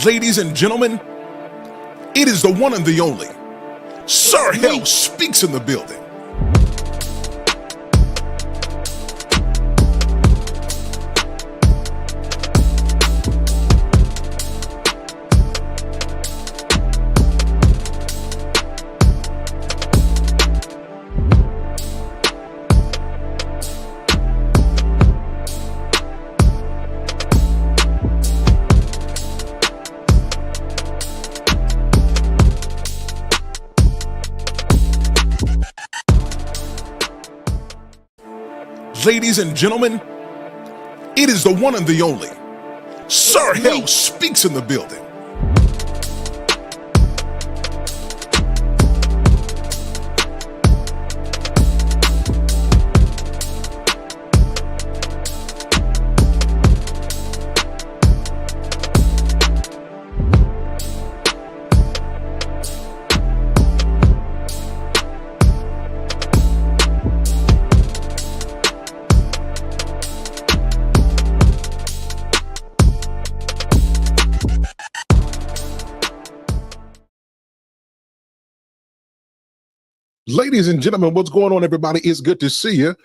Ladies and gentlemen, it is the one and the only Sir Hale speaks in the building. Ladies and gentlemen, it is the one and the only Sir Hale speaks in the building. Ladies and gentlemen, what's going on, everybody? It's good to see you.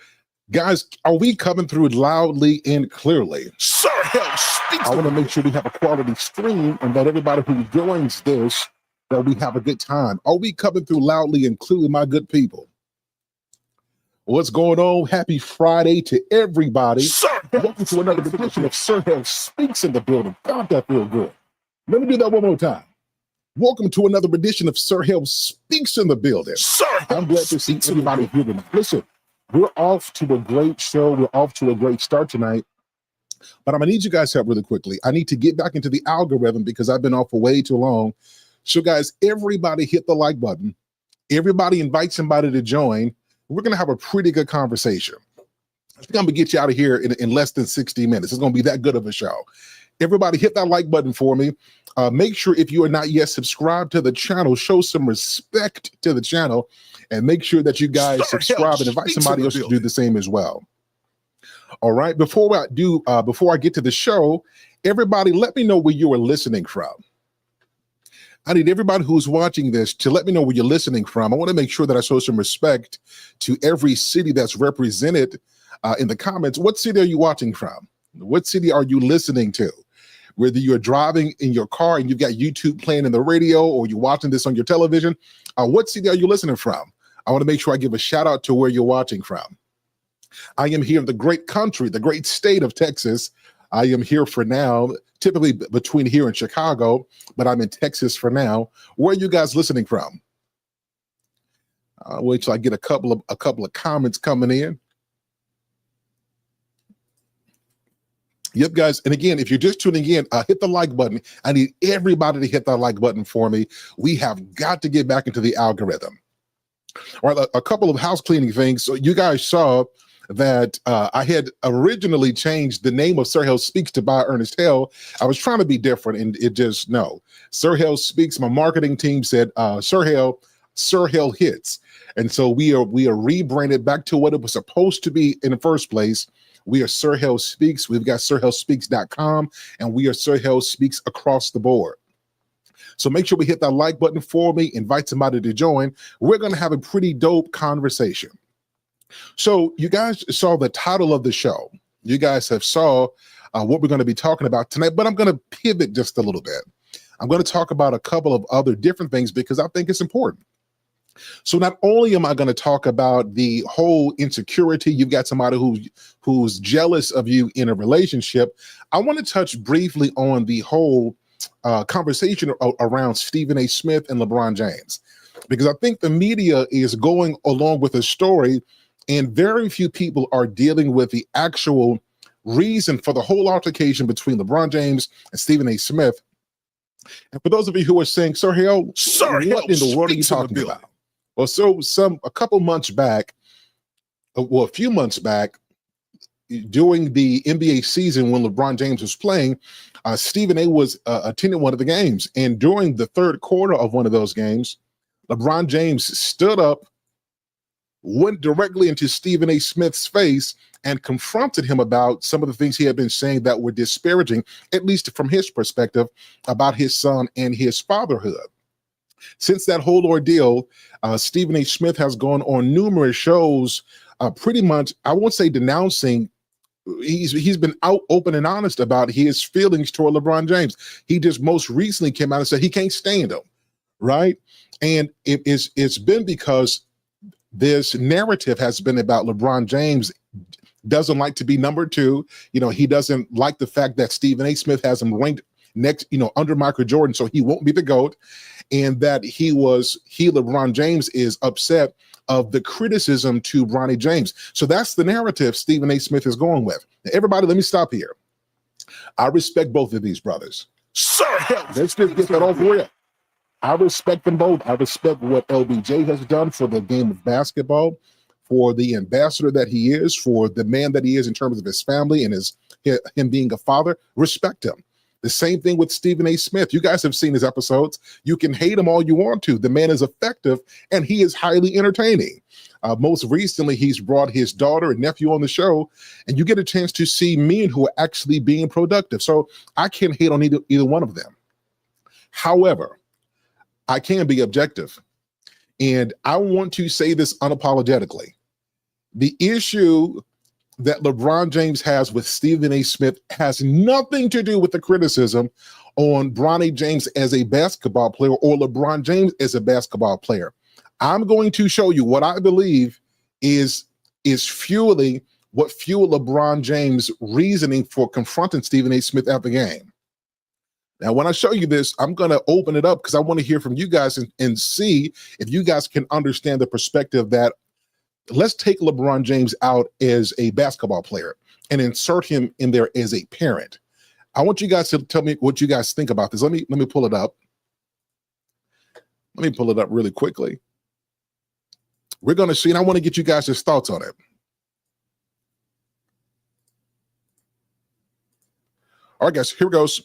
Guys, are we coming through loudly and clearly? Sir Hale speaks. I want to make sure we have a quality stream and that everybody who joins this, that we have a good time. Are we coming through loudly and clearly, my good people? What's going on? Happy Friday to everybody. Welcome to another edition of Sir Hale Speaks in the building. God, that feels good. Let me do that one more time. Welcome to another edition of Sir Hale Speaks in the building. I'm glad to see everybody here tonight. Listen, we're off to a great show. We're off to a great start tonight. But I'm going to need you guys' help really quickly. I need to get back into the algorithm because I've been off for way too long. So, guys, everybody hit the like button. Everybody invite somebody to join. We're going to have a pretty good conversation. I think I'm going to get you out of here in less than 60 minutes. It's going to be that good of a show. Everybody hit that like button for me. Make sure if you are not yet subscribed to the channel, show some respect to the channel and make sure that you guys subscribe and invite somebody else to do the same as well. All right. Before I get to the show, everybody let me know where you are listening from. I need everybody who's watching this to let me know where you're listening from. I want to make sure that I show some respect to every city that's represented in the comments. What city are you watching from? What city are you listening to? Whether you're driving in your car and you've got YouTube playing in the radio or you're watching this on your television, what city are you listening from? I want to make sure I give a shout out to where you're watching from. I am here in the great country, the great state of Texas. I am here for now, typically between here and Chicago, but I'm in Texas for now. Where are you guys listening from? Wait till I get a couple of comments coming in. Yep, guys. And again, if you're just tuning in, hit the like button. I need everybody to hit that like button for me. We have got to get back into the algorithm. All right, a couple of house cleaning things. So you guys saw that I had originally changed the name of Sir Hale Speaks to by Ernest Hale. I was trying to be different, and it just, no. Sir Hale Speaks, my marketing team said, Sir Hale Hits. And so we are rebranded back to what it was supposed to be in the first place. We are Sir Hale Speaks. We've got SirHaleSpeaks.com, and we are Sir Hale Speaks across the board. So make sure we hit that like button for me. Invite somebody to join. We're going to have a pretty dope conversation. So you guys saw the title of the show. You guys have saw what we're going to be talking about tonight, but I'm going to pivot just a little bit. I'm going to talk about a couple of other different things because I think it's important. So not only am I going to talk about the whole insecurity, you've got somebody who's jealous of you in a relationship. I want to touch briefly on the whole conversation around Stephen A. Smith and LeBron James, because I think the media is going along with a story and very few people are dealing with the actual reason for the whole altercation between LeBron James and Stephen A. Smith. And for those of you who are saying, Sir Hale, what in the world are you talking about? Well, so a couple months back, a few months back, during the NBA season when LeBron James was playing, Stephen A. was attending one of the games. And during the third quarter of one of those games, LeBron James stood up went directly into Stephen A. Smith's face and confronted him about some of the things he had been saying that were disparaging, at least from his perspective, about his son and his fatherhood. Since that whole ordeal, Stephen A. Smith has gone on numerous shows, pretty much, I won't say denouncing. He's been out open and honest about his feelings toward LeBron James. He just most recently came out and said he can't stand him, right? And it's been because this narrative has been about LeBron James doesn't like to be number two. You know, he doesn't like the fact that Stephen A. Smith has him ranked next, under Michael Jordan, so he won't be the GOAT. And that LeBron James is upset of the criticism to Bronny James. So that's the narrative Stephen A. Smith is going with. Now, everybody, let me stop here. I respect both of these brothers. Sir, let's just get that over with. I respect them both. I respect what LBJ has done for the game of basketball, for the ambassador that he is, for the man that he is in terms of his family and him being a father. Respect him. The same thing with Stephen A. Smith. You guys have seen his episodes. You can hate him all you want to. The man is effective and he is highly entertaining. Most recently, he's brought his daughter and nephew on the show, and you get a chance to see men who are actually being productive. So I can't hate on either one of them. However, I can be objective. And I want to say this unapologetically. The issue that LeBron James has with Stephen A. Smith has nothing to do with the criticism on Bronny James as a basketball player or LeBron James as a basketball player. I'm going to show you what I believe is fueling what fueled LeBron James' reasoning for confronting Stephen A. Smith at the game. Now, when I show you this, I'm going to open it up because I want to hear from you guys and see if you guys can understand the perspective that let's take LeBron James out as a basketball player and insert him in there as a parent. I want you guys to tell me what you guys think about this. Let me pull it up. Let me pull it up really quickly. We're going to see, and I want to get you guys' thoughts on it. All right, guys, here goes.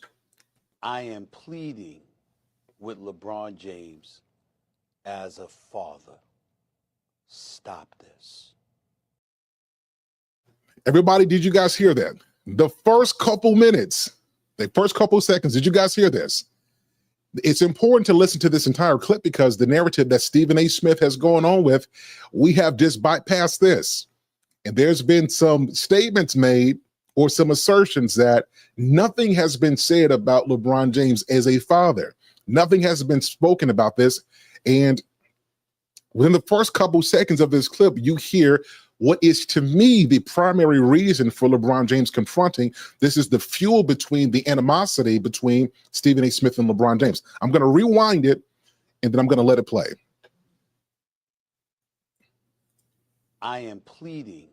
I am pleading with LeBron James as a father. Stop this. Everybody, did you guys hear that? The first couple minutes, the first couple seconds, did you guys hear this? It's important to listen to this entire clip because the narrative that Stephen A. Smith has gone on with, we have just bypassed this. And there's been some statements made or some assertions that nothing has been said about LeBron James as a father. Nothing has been spoken about this. And within the first couple seconds of this clip, you hear what is to me the primary reason for LeBron James confronting. This is the fuel between the animosity between Stephen A. Smith and LeBron James. I'm going to rewind it and then I'm going to let it play. I am pleading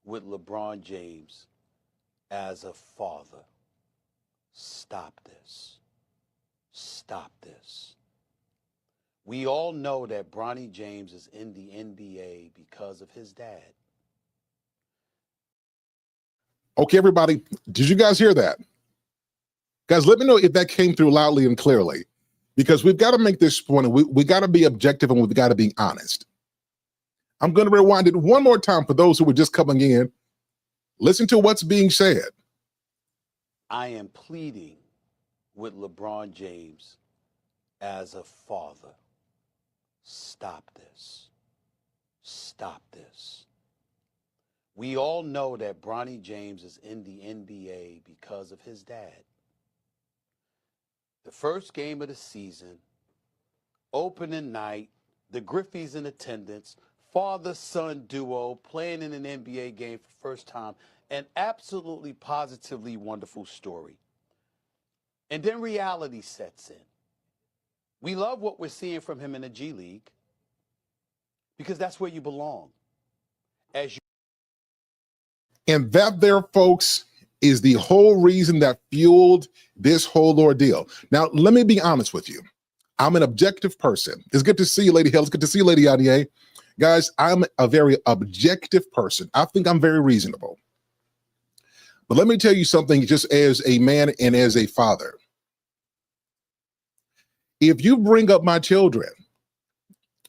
with LeBron James as a father. Stop this. Stop this. We all know that Bronny James is in the NBA because of his dad. Okay, everybody, did you guys hear that? Guys, let me know if that came through loudly and clearly, because we've got to make this point. We got to be objective and we've got to be honest. I'm going to rewind it one more time for those who were just coming in. Listen to what's being said. I am pleading with LeBron James as a father. Stop this. Stop this. We all know that Bronny James is in the NBA because of his dad. The first game of the season, opening night, the Griffeys in attendance, father-son duo playing in an NBA game for the first time, an absolutely positively wonderful story. And then reality sets in. We love what we're seeing from him in the G League because that's where you belong. And that there, folks, is the whole reason that fueled this whole ordeal. Now, let me be honest with you. I'm an objective person. It's good to see you, Lady Hale. It's good to see you, Lady Adier. Guys, I'm a very objective person. I think I'm very reasonable. But let me tell you something just as a man and as a father. If you bring up my children,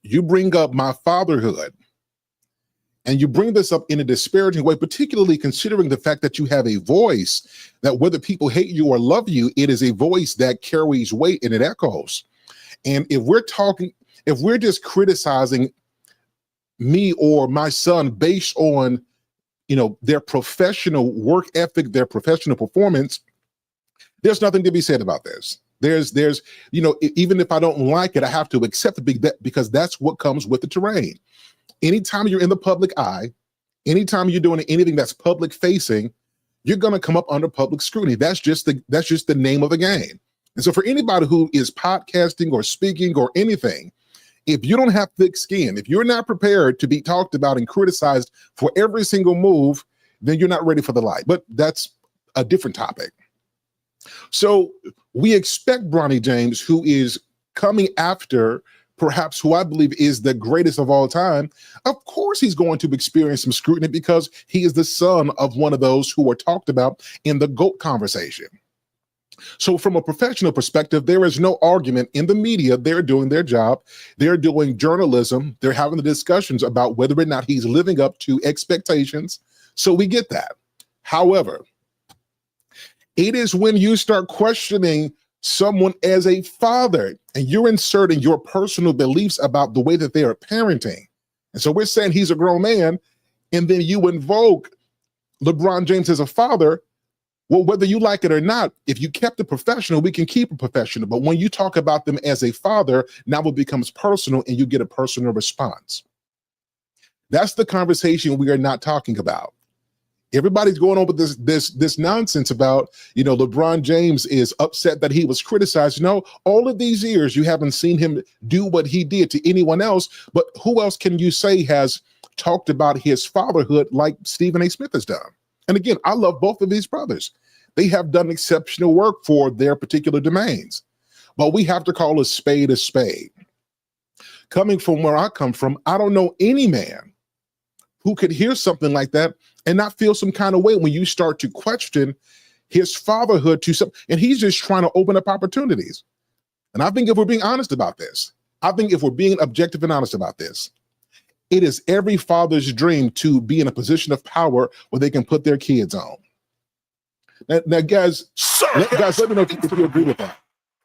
you bring up my fatherhood, and you bring this up in a disparaging way, particularly considering the fact that you have a voice that whether people hate you or love you, it is a voice that carries weight and it echoes. And if we're just criticizing me or my son based on, their professional work ethic, their professional performance, there's nothing to be said about this. There's, even if I don't like it, I have to accept it because that's what comes with the terrain. Anytime you're in the public eye, anytime you're doing anything that's public facing, you're going to come up under public scrutiny. That's just the name of the game. And so for anybody who is podcasting or speaking or anything, if you don't have thick skin, if you're not prepared to be talked about and criticized for every single move, then you're not ready for the light. But that's a different topic. So we expect Bronny James, who is coming after perhaps who I believe is the greatest of all time, of course he's going to experience some scrutiny because he is the son of one of those who are talked about in the GOAT conversation. So from a professional perspective, there is no argument in the media. They're doing their job. They're doing journalism. They're having the discussions about whether or not he's living up to expectations. So we get that. However, it is when you start questioning someone as a father and you're inserting your personal beliefs about the way that they are parenting. And so we're saying he's a grown man, and then you invoke LeBron James as a father. Well, whether you like it or not, if you kept a professional, we can keep a professional. But when you talk about them as a father, now it becomes personal and you get a personal response. That's the conversation we are not talking about. Everybody's going on with this nonsense about, LeBron James is upset that he was criticized. No, all of these years, you haven't seen him do what he did to anyone else. But who else can you say has talked about his fatherhood like Stephen A. Smith has done? And again, I love both of these brothers. They have done exceptional work for their particular domains. But we have to call a spade a spade. Coming from where I come from, I don't know any man who could hear something like that and not feel some kind of way when you start to question his fatherhood to some, and he's just trying to open up opportunities. And I think if we're being honest about this, if we're being objective and honest about this, it is every father's dream to be in a position of power where they can put their kids on. Now guys, let me know if you agree with that.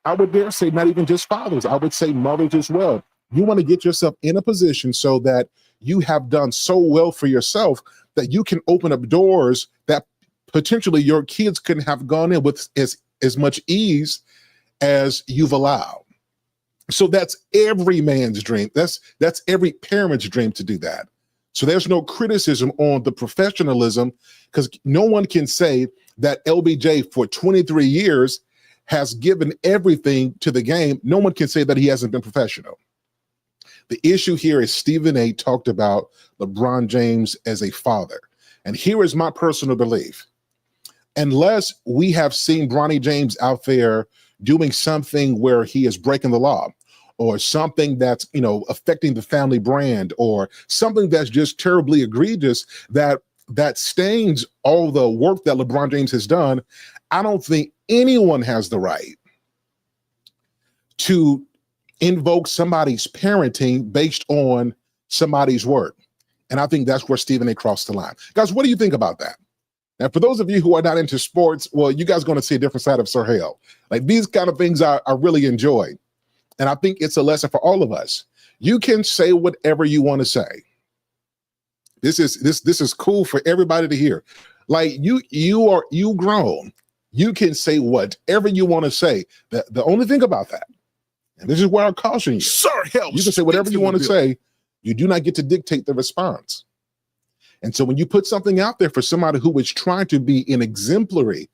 I would dare say not even just fathers, I would say mothers as well. You want to get yourself in a position so that you have done so well for yourself that you can open up doors that potentially your kids couldn't have gone in with as much ease as you've allowed. So that's every man's dream. That's every parent's dream to do that. So there's no criticism on the professionalism, because no one can say that LBJ for 23 years has given everything to the game. No one can say that he hasn't been professional. The issue here is Stephen A. talked about LeBron James as a father. And here is my personal belief. Unless we have seen Bronny James out there doing something where he is breaking the law, or something that's, affecting the family brand, or something that's just terribly egregious that stains all the work that LeBron James has done, I don't think anyone has the right to invoke somebody's parenting based on somebody's work. And I think that's where Stephen A. crossed the line. Guys, what do you think about that? Now, for those of you who are not into sports, well, you guys are going to see a different side of Sir Hale. Like, these kind of things I really enjoy. And I think it's a lesson for all of us. You can say whatever you want to say. This is cool for everybody to hear. Like, you grown. You can say whatever you want to say. The only thing about that, and this is where I caution you. Sir, hell, you can say whatever you want to say. You do not get to dictate the response. And so when you put something out there for somebody who is trying to be an exemplary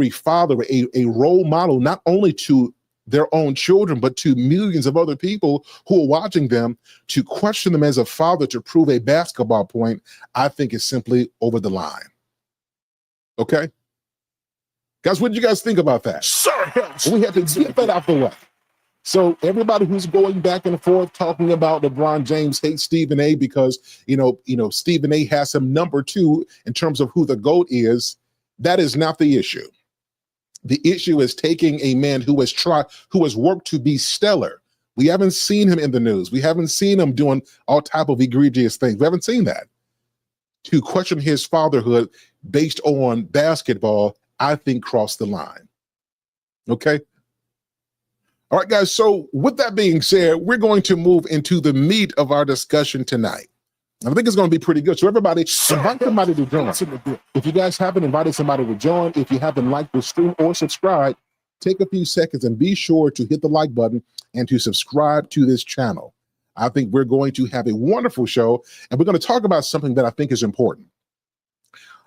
father, a role model, not only to their own children, but to millions of other people who are watching them, to question them as a father to prove a basketball point, I think is simply over the line. Okay? Guys, what did you guys think about that? Sir, we have to get that out the way. So everybody who's going back and forth talking about LeBron James hates Stephen A. because, Stephen A. has him number 2 in terms of who the GOAT is, that is not the issue. The issue is taking a man who has worked to be stellar, We haven't seen him in the news. We haven't seen him doing all type of egregious things. We haven't seen that. To question his fatherhood based on basketball, I think crossed the line. Okay. All right, guys. So with that being said, we're going to move into the meat of our discussion tonight. I think it's going to be pretty good. So everybody, invite somebody to join. If you guys haven't invited somebody to join, if you haven't liked the stream or subscribed, take a few seconds and be sure to hit the like button and to subscribe to this channel. I think we're going to have a wonderful show, and we're going to talk about something that I think is important.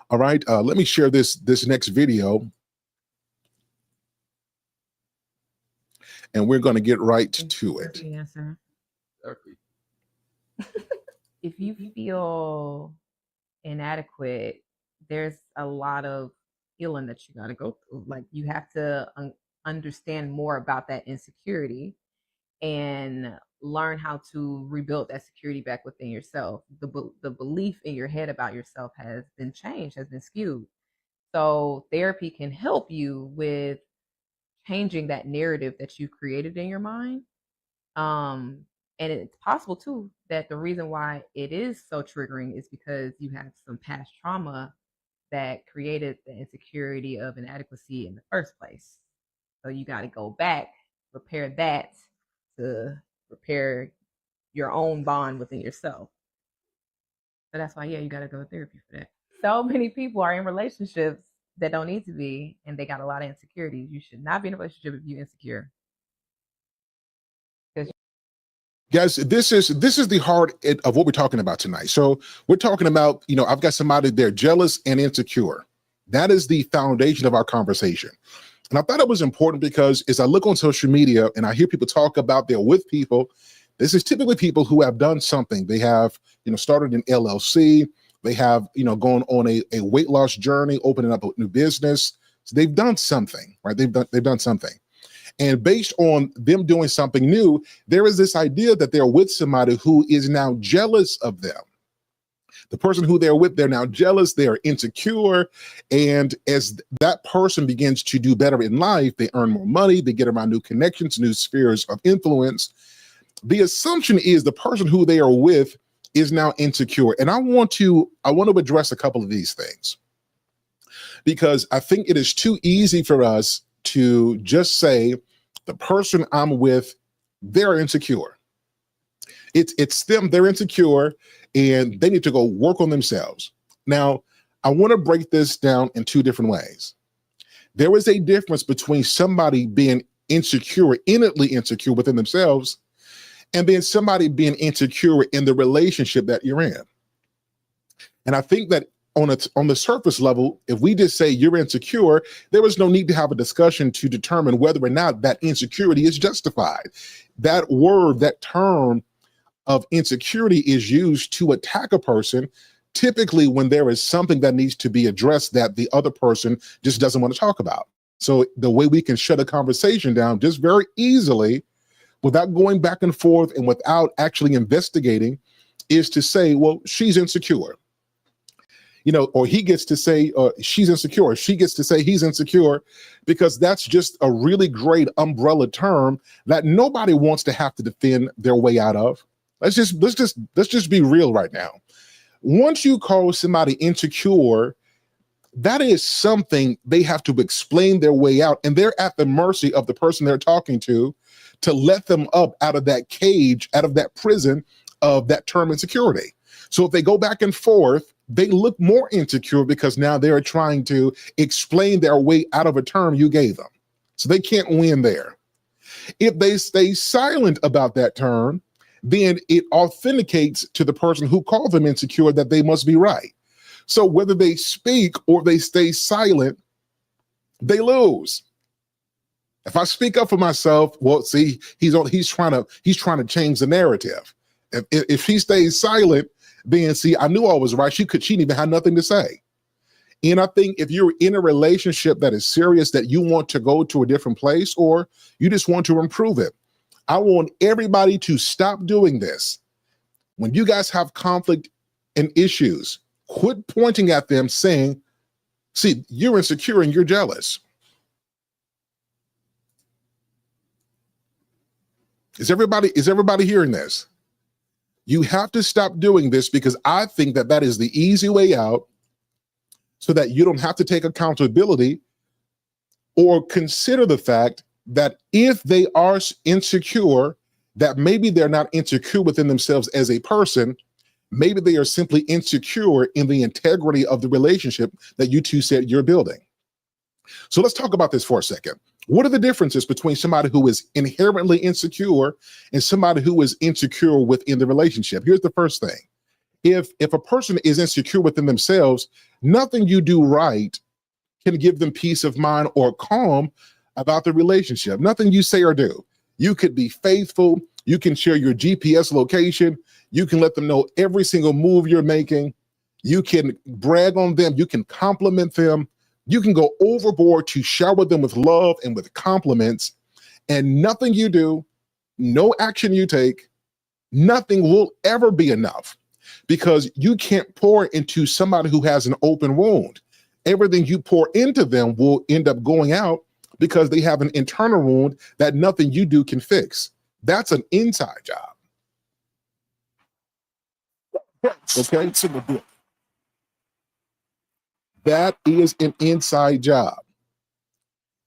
All right, let me share this next video, and we're going to get right to it. Answer. If you feel inadequate, there's a lot of healing that you got to go through. Like, you have to understand more about that insecurity and learn how to rebuild that security back within yourself. The belief in your head about yourself has been changed, has been skewed. So therapy can help you with changing that narrative that you created in your mind. And it's possible too that the reason why it is so triggering is because you have some past trauma that created the insecurity of inadequacy in the first place. So you got to go back, repair that to repair your own bond within yourself. So that's why, yeah, you got to go to therapy for that. So many people are in relationships that don't need to be, and they got a lot of insecurities. You should not be in a relationship if you're insecure. Guys, this is the heart of what we're talking about tonight. So we're talking about, I've got somebody there jealous and insecure. That is the foundation of our conversation. And I thought it was important because as I look on social media and I hear people talk about they're with people, this is typically people who have done something. They have, started an LLC. They have, gone on a weight loss journey, opening up a new business. So they've done something, right? They've done something. And based on them doing something new, there is this idea that they're with somebody who is now jealous of them. The person who they're with, they're now jealous, they're insecure. And as that person begins to do better in life, they earn more money, they get around new connections, new spheres of influence. The assumption is the person who they are with is now insecure. And I want to address a couple of these things, because I think it is too easy for us to just say the person I'm with, they're insecure. It's them, they're insecure, and they need to go work on themselves. Now, I want to break this down in two different ways. There is a difference between somebody being insecure, innately insecure within themselves, and then somebody being insecure in the relationship that you're in. And I think that on the surface level, if we just say you're insecure, there is no need to have a discussion to determine whether or not that insecurity is justified. That word, that term of insecurity is used to attack a person, typically when there is something that needs to be addressed that the other person just doesn't want to talk about. So the way we can shut a conversation down just very easily without going back and forth and without actually investigating is to say, well, she's insecure. Or he gets to say she's insecure. She gets to say he's insecure, because that's just a really great umbrella term that nobody wants to have to defend their way out of. Let's just be real right now. Once you call somebody insecure, that is something they have to explain their way out, and they're at the mercy of the person they're talking to let them up out of that cage, out of that prison of that term insecurity. So if they go back and forth, they look more insecure because now they're trying to explain their way out of a term you gave them. So they can't win there. If they stay silent about that term, then it authenticates to the person who called them insecure that they must be right. So whether they speak or they stay silent, they lose. If I speak up for myself, well, see, he's trying to change the narrative. If he stays silent, then see, I knew I was right. She didn't even have nothing to say. And I think if you're in a relationship that is serious, that you want to go to a different place, or you just want to improve it, I want everybody to stop doing this. When you guys have conflict and issues, quit pointing at them saying, see, you're insecure and you're jealous. Is everybody hearing this? You have to stop doing this, because I think that that is the easy way out, so that you don't have to take accountability or consider the fact that if they are insecure, that maybe they're not insecure within themselves as a person. Maybe they are simply insecure in the integrity of the relationship that you two said you're building. So let's talk about this for a second. What are the differences between somebody who is inherently insecure and somebody who is insecure within the relationship? Here's the first thing. If a person is insecure within themselves, nothing you do right can give them peace of mind or calm about the relationship. Nothing you say or do. You could be faithful. You can share your GPS location. You can let them know every single move you're making. You can brag on them. You can compliment them. You can go overboard to shower them with love and with compliments, and nothing you do, no action you take, nothing will ever be enough, because you can't pour into somebody who has an open wound. Everything you pour into them will end up going out, because they have an internal wound that nothing you do can fix. That's an inside job. Okay? That is an inside job.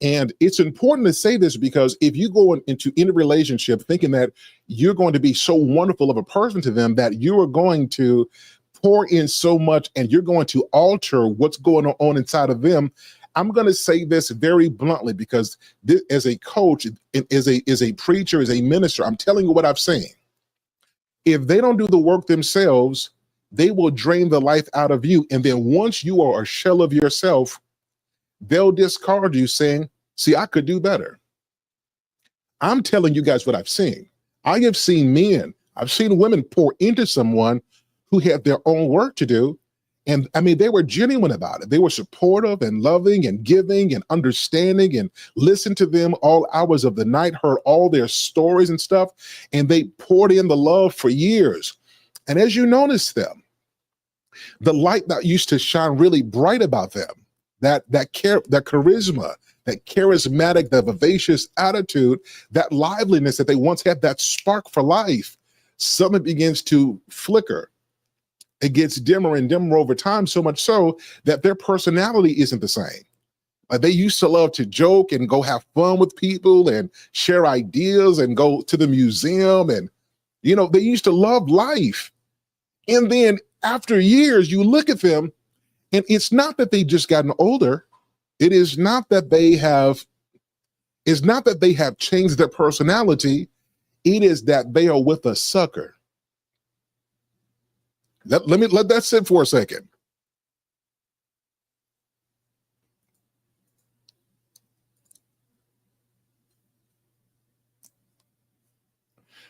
And it's important to say this, because if you go into any relationship thinking that you're going to be so wonderful of a person to them, that you are going to pour in so much and you're going to alter what's going on inside of them, I'm going to say this very bluntly, because this, as a coach, as a preacher, as a minister, I'm telling you what I've seen. If they don't do the work themselves, they will drain the life out of you. And then once you are a shell of yourself, they'll discard you, saying, see, I could do better. I'm telling you guys what I've seen. I have seen men, I've seen women pour into someone who had their own work to do. And I mean, they were genuine about it. They were supportive and loving and giving and understanding, and listened to them all hours of the night, heard all their stories and stuff. And they poured in the love for years. And as you notice them, the light that used to shine really bright about them, that charisma, that charismatic, that vivacious attitude, that liveliness that they once had, that spark for life, suddenly begins to flicker. It gets dimmer and dimmer over time, so much so that their personality isn't the same. They used to love to joke and go have fun with people and share ideas and go to the museum. And, they used to love life. And then after years, you look at them, and it's not that they've just gotten older. It is not that they have changed their personality. It is that they are with a sucker. Let that sit for a second.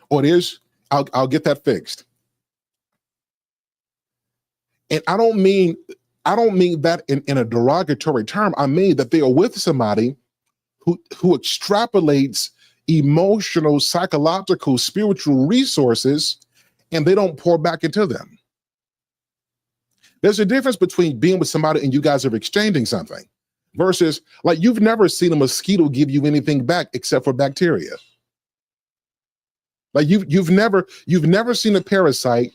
Or it is, I'll get that fixed. And I don't mean that in a derogatory term. I mean that they are with somebody who extrapolates emotional, psychological, spiritual resources, and they don't pour back into them. There's a difference between being with somebody and you guys are exchanging something, versus, like, you've never seen a mosquito give you anything back except for bacteria. Like you've never seen a parasite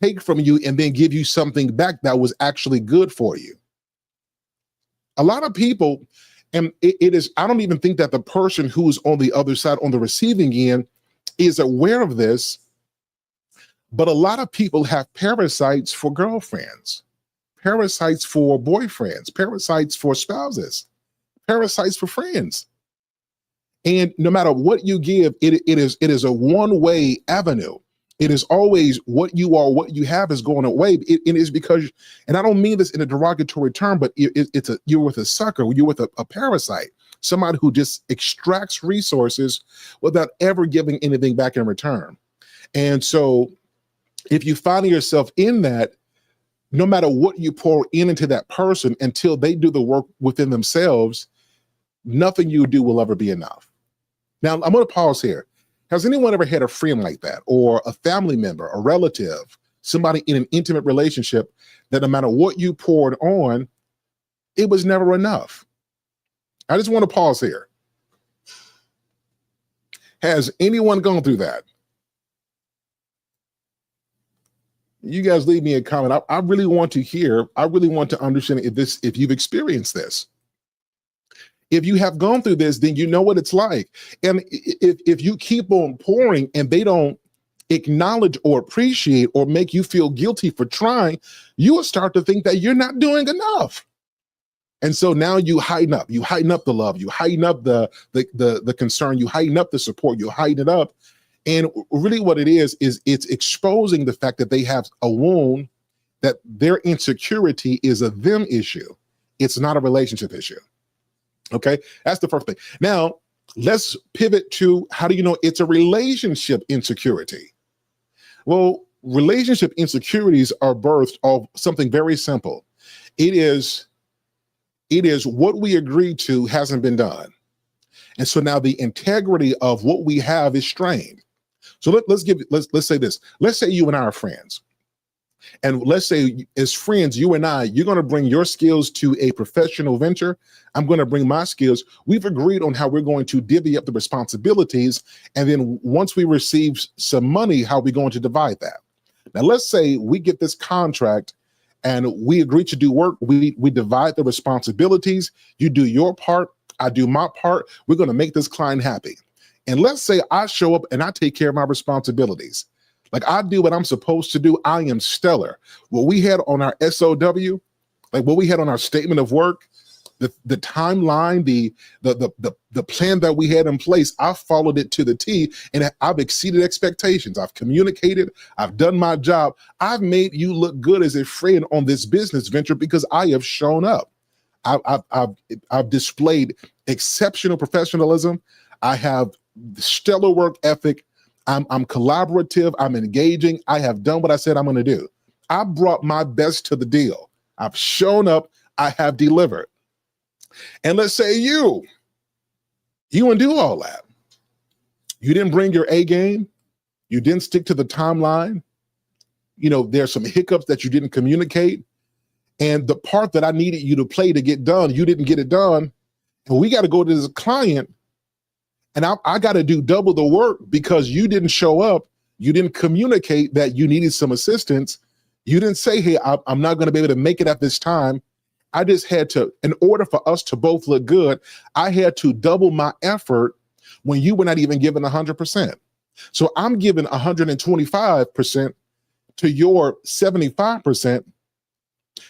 take from you and then give you something back that was actually good for you. A lot of people, and it is, I don't even think that the person who's on the other side, on the receiving end, is aware of this, but a lot of people have parasites for girlfriends, parasites for boyfriends, parasites for spouses, parasites for friends. And no matter what you give, it is a one-way avenue. It is always what you are, what you have is going away. It is because, and I don't mean this in a derogatory term, but you're with a sucker, you're with a parasite, somebody who just extracts resources without ever giving anything back in return. And so if you find yourself in that, no matter what you pour into that person, until they do the work within themselves, nothing you do will ever be enough. Now, I'm going to pause here. Has anyone ever had a friend like that, or a family member, a relative, somebody in an intimate relationship that no matter what you poured on, it was never enough? I just want to pause here. Has anyone gone through that? You guys leave me a comment. I really want to hear, I really want to understand if you've experienced this. If you have gone through this, then you know what it's like. And if you keep on pouring and they don't acknowledge or appreciate or make you feel guilty for trying, you will start to think that you're not doing enough. And so now you heighten up the love, you heighten up the concern, you heighten up the support, you heighten it up. And really what it is it's exposing the fact that they have a wound, that their insecurity is a them issue. It's not a relationship issue. Okay, that's the first thing. Now, let's pivot to, how do you know it's a relationship insecurity? Well, relationship insecurities are birthed of something very simple. It is what we agreed to hasn't been done. And so now the integrity of what we have is strained. So let's say this. Let's say you and I are friends. And let's say as friends, you and I, you're going to bring your skills to a professional venture. I'm going to bring my skills. We've agreed on how we're going to divvy up the responsibilities. And then once we receive some money, how we're going to divide that. Now, let's say we get this contract and we agree to do work. We divide the responsibilities. You do your part. I do my part. We're going to make this client happy. And let's say I show up and I take care of my responsibilities. Like, I do what I'm supposed to do. I am stellar. What we had on our SOW, like what we had on our statement of work, the timeline, the plan that we had in place, I followed it to the T, and I've exceeded expectations. I've communicated. I've done my job. I've made you look good as a friend on this business venture because I have shown up. I've displayed exceptional professionalism. I have stellar work ethic. I'm collaborative. I'm engaging. I have done what I said I'm going to do. I brought my best to the deal. I've shown up. I have delivered. And let's say you didn't do all that. You didn't bring your A game. You didn't stick to the timeline. You know, there's some hiccups that you didn't communicate. And the part that I needed you to play to get done, you didn't get it done. And we got to go to this client. And I got to do double the work because you didn't show up. You didn't communicate that you needed some assistance. You didn't say, hey, I'm not going to be able to make it at this time. I just had to, in order for us to both look good, I had to double my effort when you were not even giving 100%. So I'm giving 125% to your 75%.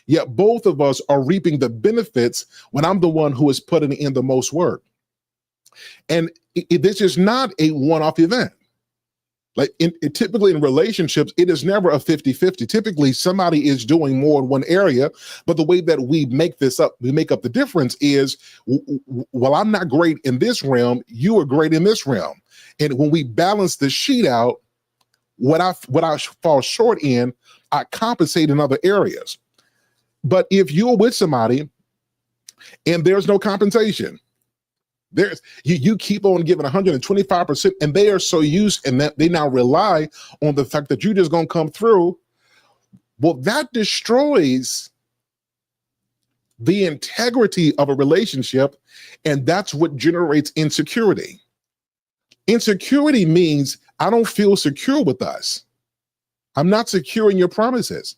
Yet both of us are reaping the benefits when I'm the one who is putting in the most work. And this is not a one-off event. Like typically in relationships, it is never a 50-50. Typically, somebody is doing more in one area, but the way that we make up the difference is, well, I'm not great in this realm, you are great in this realm. And when we balance the sheet out, what I fall short in, I compensate in other areas. But if you're with somebody and there's no compensation, you keep on giving 125%, and they are so used and that they now rely on the fact that you just gonna come through. Well, that destroys the integrity of a relationship, and that's what generates insecurity. Insecurity means I don't feel secure with us. I'm not secure in your promises.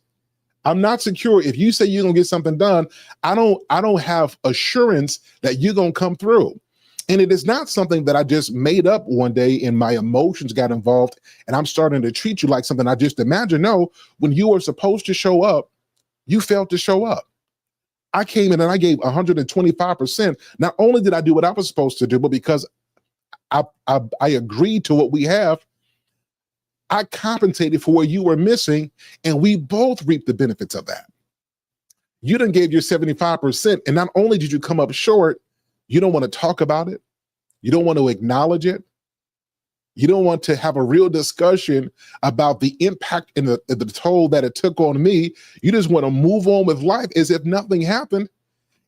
I'm not secure if you say you're gonna get something done. I don't have assurance that you're gonna come through. And it is not something that I just made up one day and my emotions got involved and I'm starting to treat you like something I just imagined. No, when you were supposed to show up, you failed to show up. I came in and I gave 125%. Not only did I do what I was supposed to do, but because I agreed to what we have, I compensated for what you were missing, and we both reaped the benefits of that. You done gave your 75%, and not only did you come up short, you don't want to talk about it. You don't want to acknowledge it. You don't want to have a real discussion about the impact and the toll that it took on me. You just want to move on with life as if nothing happened.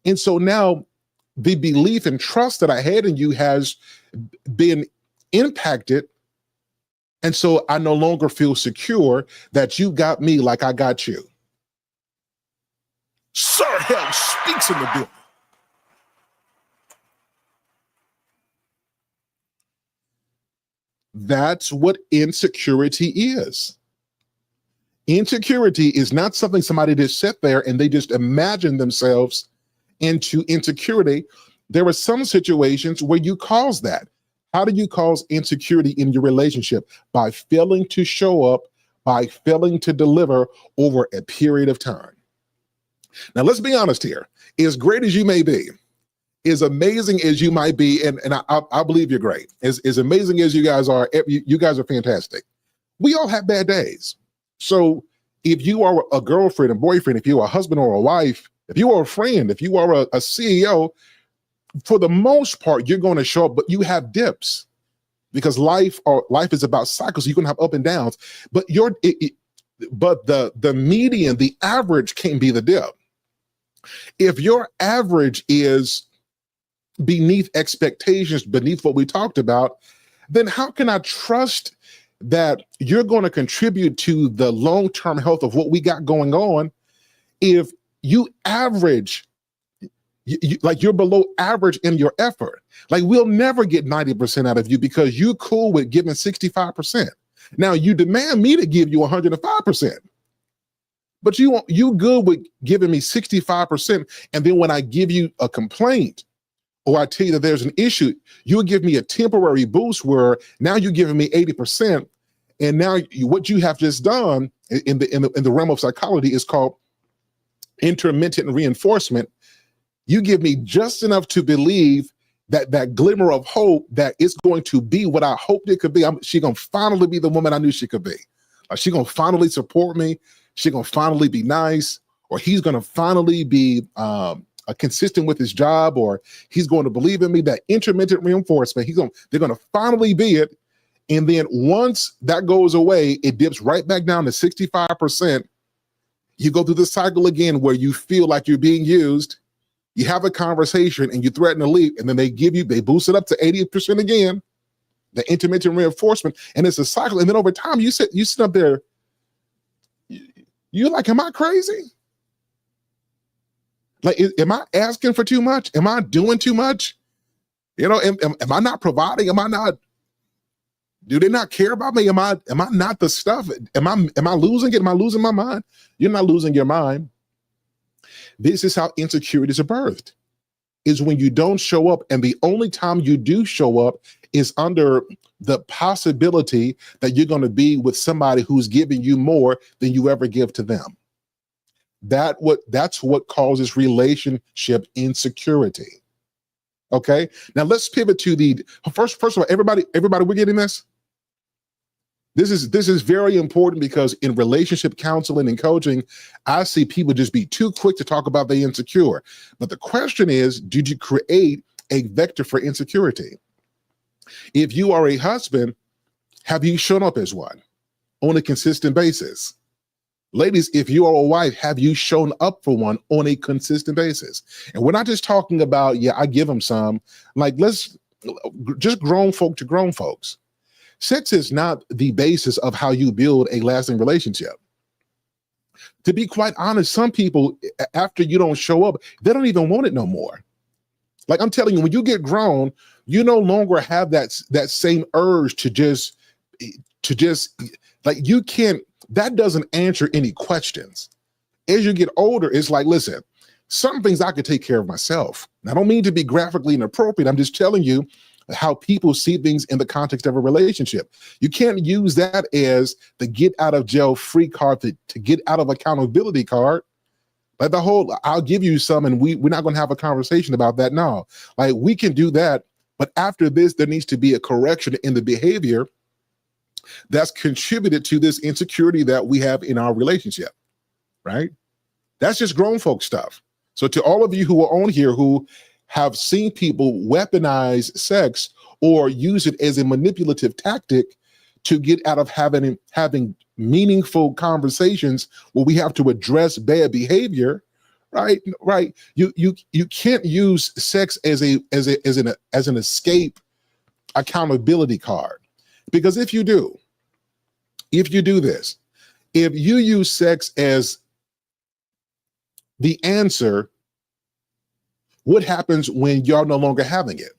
And so now the belief and trust that I had in you has been impacted. And so I no longer feel secure that you got me like I got you. Sir Hale speaks in the building. That's what insecurity is. Insecurity is not something somebody just sit there and they just imagine themselves into insecurity. There are some situations where you cause that. How do you cause insecurity in your relationship? By failing to show up, by failing to deliver over a period of time. Now, let's be honest here. As great as you may be, as amazing as you might be, and I believe you're great, as amazing as you guys are fantastic. We all have bad days. So if you are a girlfriend and boyfriend, if you are a husband or a wife, if you are a friend, if you are a CEO, for the most part, you're going to show up, but you have dips because life is about cycles. You're going to have up and downs, but the median, the average can't be the dip. If your average is beneath expectations, beneath what we talked about, then how can I trust that you're going to contribute to the long-term health of what we got going on if you average, like you're below average in your effort? Like we'll never get 90% out of you because you're cool with giving 65%. Now you demand me to give you 105%. But you good with giving me 65%, and then when I give you a complaint or I tell you that there's an issue, you'll give me a temporary boost where now you're giving me 80%, and now what you have just done in the realm of psychology is called intermittent reinforcement. You give me just enough to believe that glimmer of hope that it's going to be what I hoped it could be. She's gonna finally be the woman I knew she could be. She's gonna finally support me. She's gonna finally be nice, or he's gonna finally be consistent with his job, or he's going to believe in me. That intermittent reinforcement, they're gonna finally be it. And then once that goes away, it dips right back down to 65%. You go through the cycle again where you feel like you're being used. You have a conversation and you threaten to leave, and then they boost it up to 80% again, the intermittent reinforcement, and it's a cycle. And then over time, you sit up there. You're like, am I crazy? Like, am I asking for too much? Am I doing too much? Am I not providing? Do they not care about me? Am I not the stuff? Am I losing it? Am I losing my mind? You're not losing your mind. This is how insecurities are birthed, is when you don't show up, and the only time you do show up is under the possibility that you're going to be with somebody who's giving you more than you ever give to them. That's what causes relationship insecurity. Okay, now let's pivot to the first of all, everybody, we're getting this. This is very important, because in relationship counseling and coaching, I see people just be too quick to talk about the insecure. But the question is, did you create a vector for insecurity? If you are a husband, have you shown up as one on a consistent basis? Ladies, if you are a wife, have you shown up for one on a consistent basis? And we're not just talking about, yeah, I give them some. Like, let's just grown folk to grown folks. Sex is not the basis of how you build a lasting relationship. To be quite honest, some people, after you don't show up, they don't even want it no more. Like, I'm telling you, when you get grown, you no longer have that same urge to just like, you can't, that doesn't answer any questions. As you get older, it's like, listen, some things I could take care of myself. And I don't mean to be graphically inappropriate. I'm just telling you how people see things in the context of a relationship. You can't use that as the get out of jail free card to get out of accountability card. Like the whole, I'll give you some and we're not going to have a conversation about that now. Like, we can do that, but after this, there needs to be a correction in the behavior that's contributed to this insecurity that we have in our relationship, right? That's just grown folk stuff. So to all of you who are on here who have seen people weaponize sex or use it as a manipulative tactic to get out of having meaningful conversations where we have to address bad behavior, right? You can't use sex as an escape accountability card, because if you do this, if you use sex as the answer, what happens when you're no longer having it?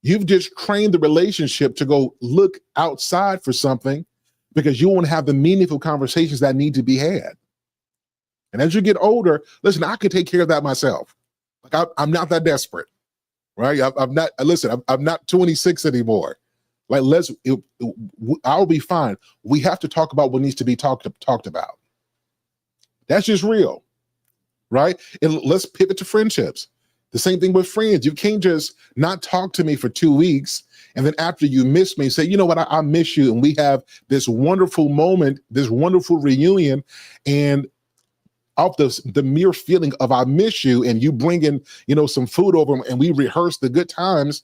You've just trained the relationship to go look outside for something because you won't have the meaningful conversations that need to be had. And as you get older, listen, I can take care of that myself. Like I'm not that desperate, right? I'm not. Listen, I'm not 26 anymore. Like I'll be fine. We have to talk about what needs to be talked about. That's just real, right? And let's pivot to friendships. The same thing with friends. You can't just not talk to me for 2 weeks and then after you miss me, say, you know what, I miss you. And we have this wonderful moment, this wonderful reunion. And off the mere feeling of I miss you, and you bring in, some food over and we rehearse the good times.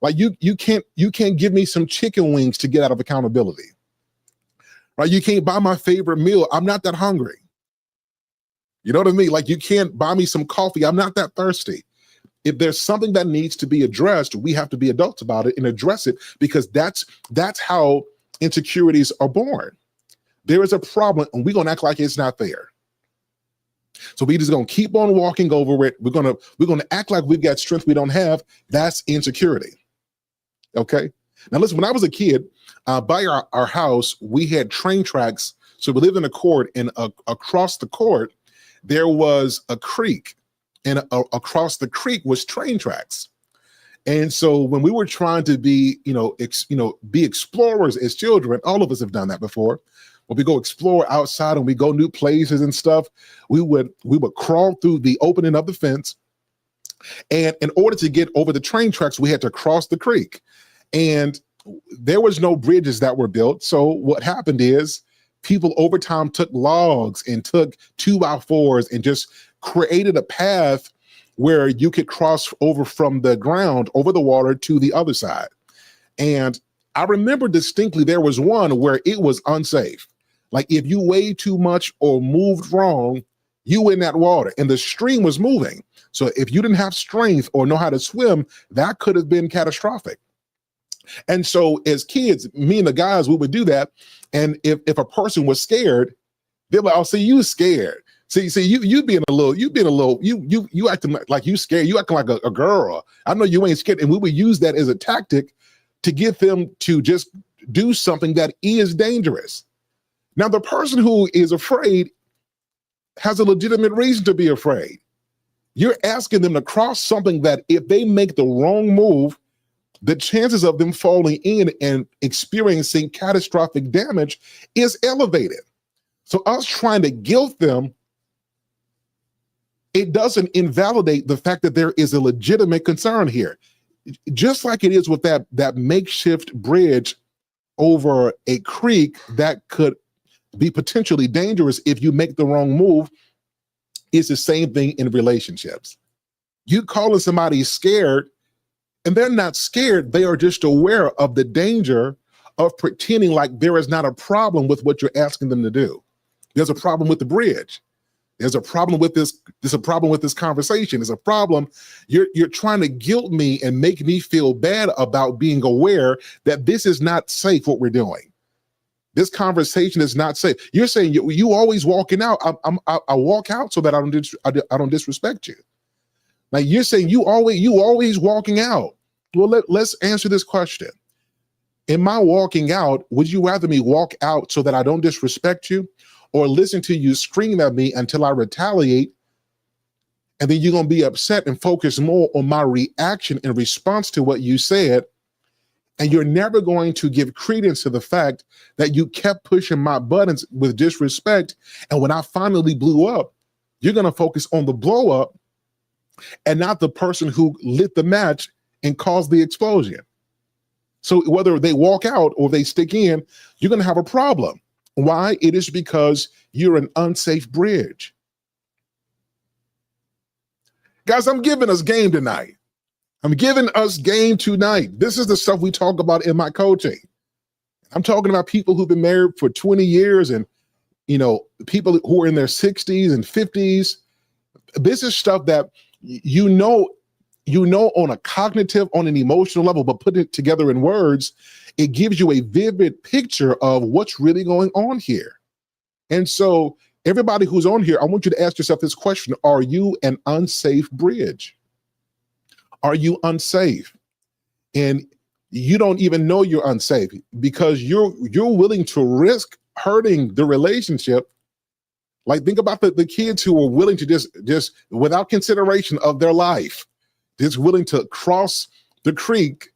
Like you can't give me some chicken wings to get out of accountability, right? You can't buy my favorite meal. I'm not that hungry. You know what I mean? Like you can't buy me some coffee. I'm not that thirsty. If there's something that needs to be addressed, we have to be adults about it and address it, because that's how insecurities are born. There is a problem and we're gonna act like it's not there. So we just gonna keep on walking over it. We're gonna act like we've got strength we don't have. That's insecurity. Okay. Now listen, when I was a kid, by our house, we had train tracks. So we lived in a court, and across the court, there was a creek, and across the creek was train tracks. And so when we were trying to be, be explorers as children, all of us have done that before. When we go explore outside and we go new places and stuff, we would crawl through the opening of the fence. And in order to get over the train tracks, we had to cross the creek. And there was no bridges that were built. So what happened is people over time took logs and took 2x4s and just created a path where you could cross over from the ground over the water to the other side. And I remember distinctly there was one where it was unsafe. Like if you weighed too much or moved wrong, you were in that water and the stream was moving. So if you didn't have strength or know how to swim, that could have been catastrophic. And so as kids, me and the guys, we would do that. And if a person was scared, they're like, "Oh, see, you scared. See, you acting like you scared. You acting like a girl. I know you ain't scared." And we would use that as a tactic to get them to just do something that is dangerous. Now, the person who is afraid has a legitimate reason to be afraid. You're asking them to cross something that if they make the wrong move, the chances of them falling in and experiencing catastrophic damage is elevated. So us trying to guilt them, it doesn't invalidate the fact that there is a legitimate concern here. Just like it is with that makeshift bridge over a creek that could be potentially dangerous if you make the wrong move, it's the same thing in relationships. You calling somebody scared, and they're not scared, they are just aware of the danger of pretending like there is not a problem with what you're asking them to do. There's a problem with the bridge. There's a problem with this. There's a problem with this conversation. There's a problem. You're trying to guilt me and make me feel bad about being aware that this is not safe, what we're doing. This conversation is not safe. You're saying you always walking out. I walk out so that I don't disrespect you. Like you're saying you always walking out. Well, let's answer this question. In my walking out, would you rather me walk out so that I don't disrespect you, or listen to you scream at me until I retaliate, and then you're going to be upset and focus more on my reaction in response to what you said, and you're never going to give credence to the fact that you kept pushing my buttons with disrespect, and when I finally blew up, you're going to focus on the blow up and not the person who lit the match and caused the explosion. So whether they walk out or they stick in, you're going to have a problem. Why? It is because you're an unsafe bridge. Guys, I'm giving us game tonight. I'm giving us game tonight. This is the stuff we talk about in my coaching. I'm talking about people who've been married for 20 years and, people who are in their 60s and 50s. This is stuff that you know on a cognitive, on an emotional level, but put it together in words, it gives you a vivid picture of what's really going on here. And so everybody who's on here, I want you to ask yourself this question: are you an unsafe bridge? Are you unsafe? and you don't even know you're unsafe because you're willing to risk hurting the relationship. Like, think about the kids who are willing to just without consideration of their life, just willing to cross the creek,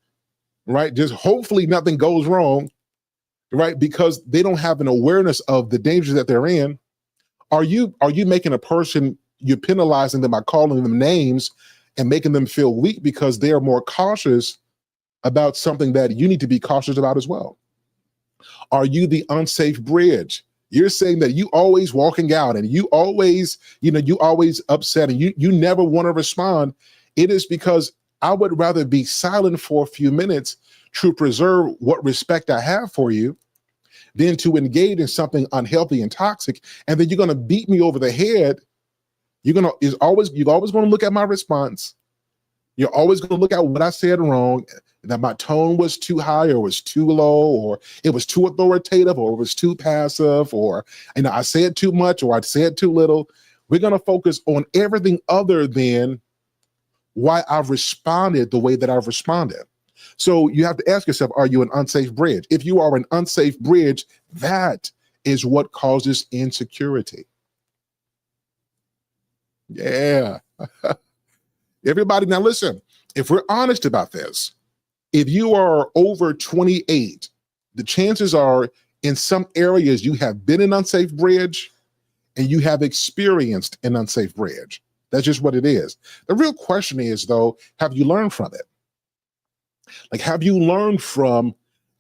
right? Just hopefully nothing goes wrong, right? Because they don't have an awareness of the dangers that they're in. Are you making a person, you're penalizing them by calling them names and making them feel weak because they are more cautious about something that you need to be cautious about as well? Are you the unsafe bridge? You're saying that you always walking out and you always, you always upset and you never want to respond. It is because I would rather be silent for a few minutes to preserve what respect I have for you than to engage in something unhealthy and toxic. And then you're going to beat me over the head. You're always going to look at my response. You're always going to look at what I said wrong, that my tone was too high or was too low, or it was too authoritative, or it was too passive, or I said too much or I said too little. We're going to focus on everything other than why I've responded the way that I've responded. So you have to ask yourself, are you an unsafe bridge? If you are an unsafe bridge, that is what causes insecurity. Yeah. Everybody, now listen, if we're honest about this, if you are over 28, the chances are in some areas you have been an unsafe bridge and you have experienced an unsafe bridge. That's just what it is. The real question is, though, have you learned from it? Like, have you learned from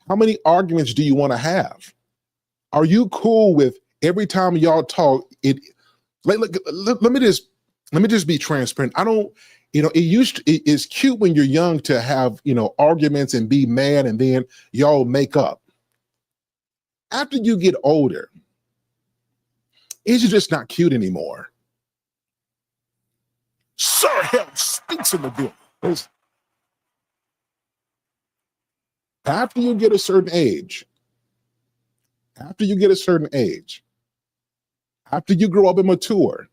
how many arguments do you want to have? Are you cool with every time y'all talk? Let me just be transparent. I don't, it's cute when you're young to have, arguments and be mad and then y'all make up. After you get older, it's just not cute anymore. Sir Hale speaks in the building. After you get a certain age, after you grow up and mature,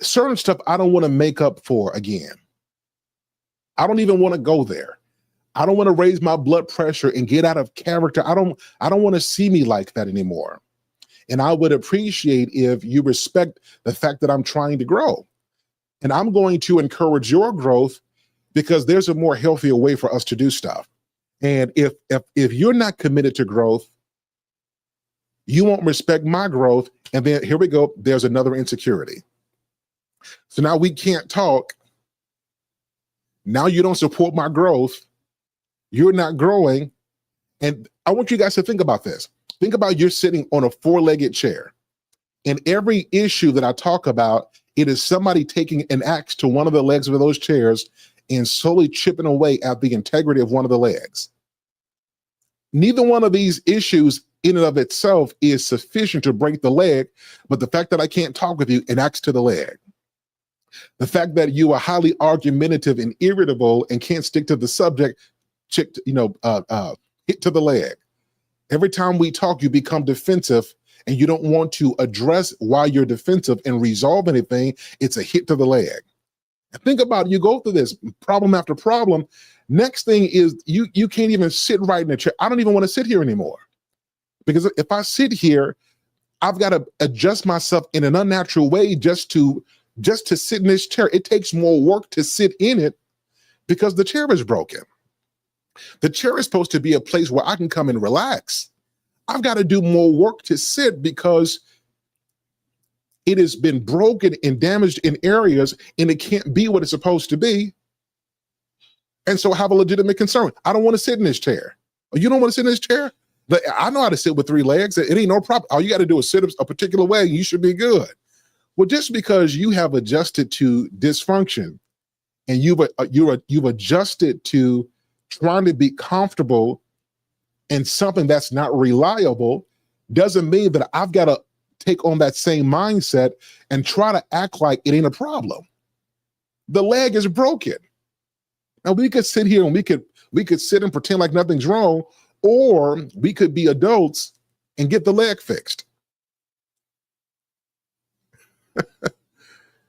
certain stuff I don't want to make up for again. I don't even want to go there. I don't want to raise my blood pressure and get out of character. I don't want to see me like that anymore. And I would appreciate if you respect the fact that I'm trying to grow. And I'm going to encourage your growth because there's a more healthier way for us to do stuff. And if you're not committed to growth, you won't respect my growth. And then here we go, there's another insecurity. So now we can't talk. Now you don't support my growth. You're not growing. And I want you guys to think about this. Think about you're sitting on a four-legged chair. And every issue that I talk about, it is somebody taking an axe to one of the legs of those chairs and slowly chipping away at the integrity of one of the legs. Neither one of these issues in and of itself is sufficient to break the leg, but the fact that I can't talk with you, an axe to the leg. The fact that you are highly argumentative and irritable and can't stick to the subject, hit to the leg. Every time we talk, you become defensive and you don't want to address why you're defensive and resolve anything. It's a hit to the leg. And think about it, you go through this problem after problem. Next thing is you can't even sit right in the chair. I don't even want to sit here anymore. Because if I sit here, I've got to adjust myself in an unnatural way just to sit in this chair. It takes more work to sit in it because the chair is broken. The chair is supposed to be a place where I can come and relax. I've got to do more work to sit because it has been broken and damaged in areas and it can't be what it's supposed to be. And so I have a legitimate concern. I don't want to sit in this chair. Oh, you don't want to sit in this chair? I know how to sit with three legs. It ain't no problem. All you got to do is sit a particular way and you should be good. Well, just because you have adjusted to dysfunction and you've adjusted to trying to be comfortable in something that's not reliable doesn't mean that I've got to take on that same mindset and try to act like it ain't a problem. The leg is broken. Now we could sit here and we could sit and pretend like nothing's wrong, or we could be adults and get the leg fixed.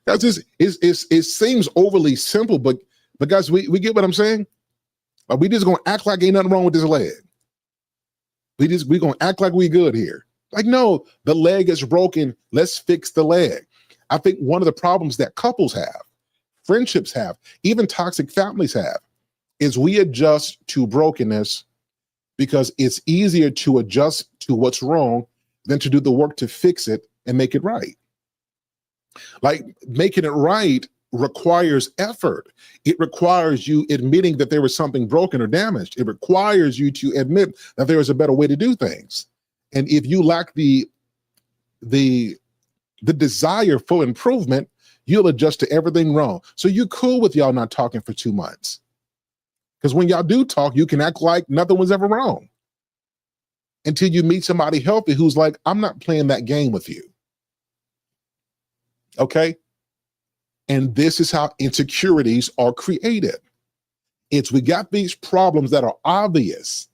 It seems overly simple, but But guys, we get what I'm saying? Like, we just gonna act like ain't nothing wrong with this leg. We gonna act like we good here. Like, no, the leg is broken. Let's fix the leg. I think one of the problems that couples have, friendships have, even toxic families have, is we adjust to brokenness because it's easier to adjust to what's wrong than to do the work to fix it and make it right. Like, making it right requires effort. It requires you admitting that there was something broken or damaged. It requires you to admit that there is a better way to do things. And if you lack the desire for improvement, you'll adjust to everything wrong. So you're cool with y'all not talking for 2 months. Because when y'all do talk, you can act like nothing was ever wrong until you meet somebody healthy who's like, I'm not playing that game with you. Okay? And this is how insecurities are created. It's we got these problems that are obvious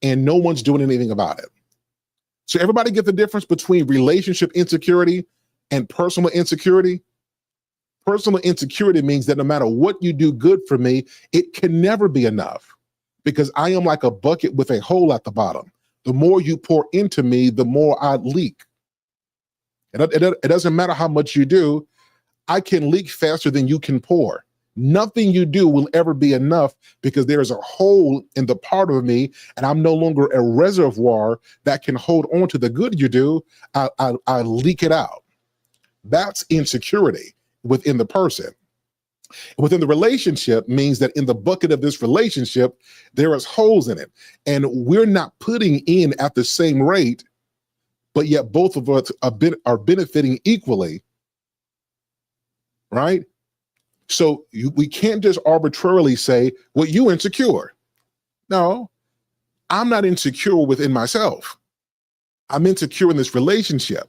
and no one's doing anything about it. So everybody get the difference between relationship insecurity and personal insecurity? Personal insecurity means that no matter what you do good for me, it can never be enough because I am like a bucket with a hole at the bottom. The more you pour into me, the more I leak. It doesn't matter how much you do. I can leak faster than you can pour. Nothing you do will ever be enough because there is a hole in the part of me and I'm no longer a reservoir that can hold on to the good you do. I leak it out. That's insecurity within the person. Within the relationship means that in the bucket of this relationship, there is holes in it. And we're not putting in at the same rate, but yet both of us are benefiting equally, right? So we can't just arbitrarily say, well, you insecure. No, I'm not insecure within myself. I'm insecure in this relationship.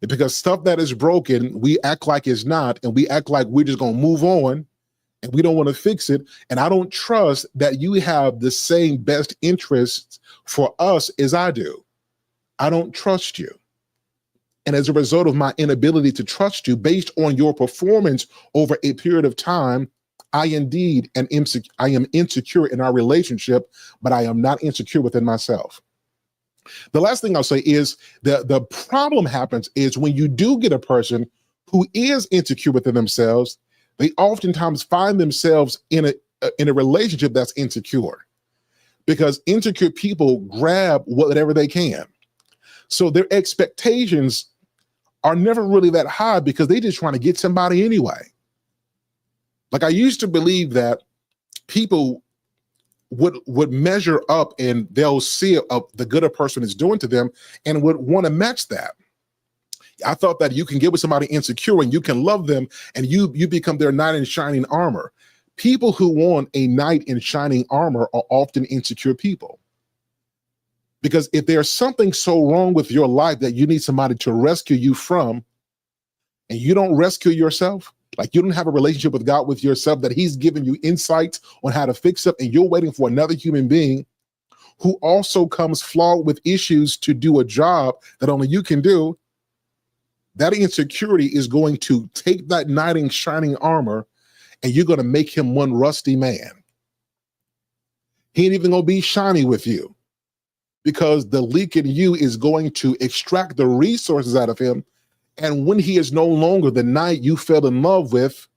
Because stuff that is broken, we act like it's not, and we act like we're just going to move on and we don't want to fix it. And I don't trust that you have the same best interests for us as I do. I don't trust you. And as a result of my inability to trust you based on your performance over a period of time, I am insecure in our relationship, but I am not insecure within myself. The last thing I'll say is the problem happens is when you do get a person who is insecure within themselves, they oftentimes find themselves in a relationship that's insecure because insecure people grab whatever they can. So their expectations are never really that high because they just trying to get somebody anyway. Like I used to believe that people would measure up and they'll see the good a person is doing to them and would want to match that. I thought that you can get with somebody insecure and you can love them and you become their knight in shining armor. People who want a knight in shining armor are often insecure people. Because if there's something so wrong with your life that you need somebody to rescue you from, and you don't rescue yourself, like you don't have a relationship with God with yourself, that he's given you insights on how to fix it, and you're waiting for another human being who also comes flawed with issues to do a job that only you can do, that insecurity is going to take that knight in shining armor and you're going to make him one rusty man. He ain't even going to be shiny with you because the leak in you is going to extract the resources out of him. And when he is no longer the knight you fell in love with,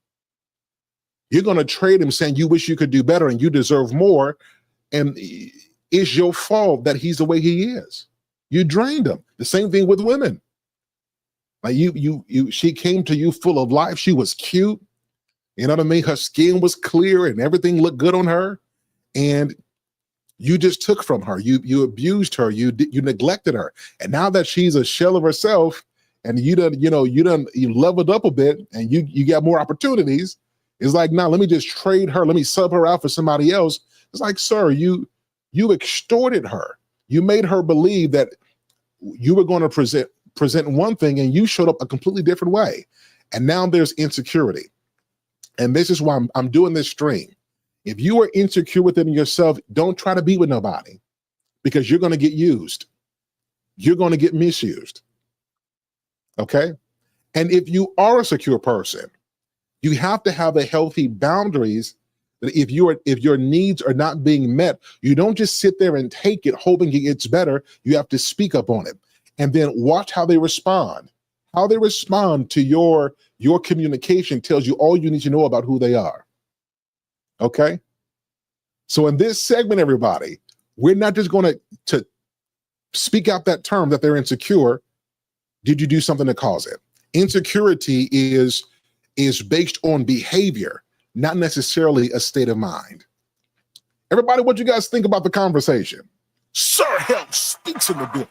you're going to trade him saying you wish you could do better and you deserve more. And it's your fault that he's the way he is. You drained him. The same thing with women. Like she came to you full of life. She was cute. You know what I mean? Her skin was clear and everything looked good on her. And you just took from her. You abused her. You neglected her. And now that she's a shell of herself, and you leveled up a bit and you got more opportunities, it's like, now let me just trade her. Let me sub her out for somebody else. It's like, sir, you extorted her. You made her believe that you were going to present one thing and you showed up a completely different way. And now there's insecurity. And this is why I'm doing this stream. If you are insecure within yourself, don't try to be with nobody because you're going to get used. You're going to get misused. Okay. And if you are a secure person, You have to have a healthy boundaries that if your needs are not being met, you don't just sit there and take it hoping it gets better. You have to speak up on it, and then watch how they respond. How they respond to your communication tells you all you need to know about who they are. Okay? So in this segment, everybody, we're not just going to speak out that term that they're insecure. Did you do something to cause it? Insecurity is based on behavior, not necessarily a state of mind. Everybody, what you guys think about the conversation? Sir Hale speaks in the building.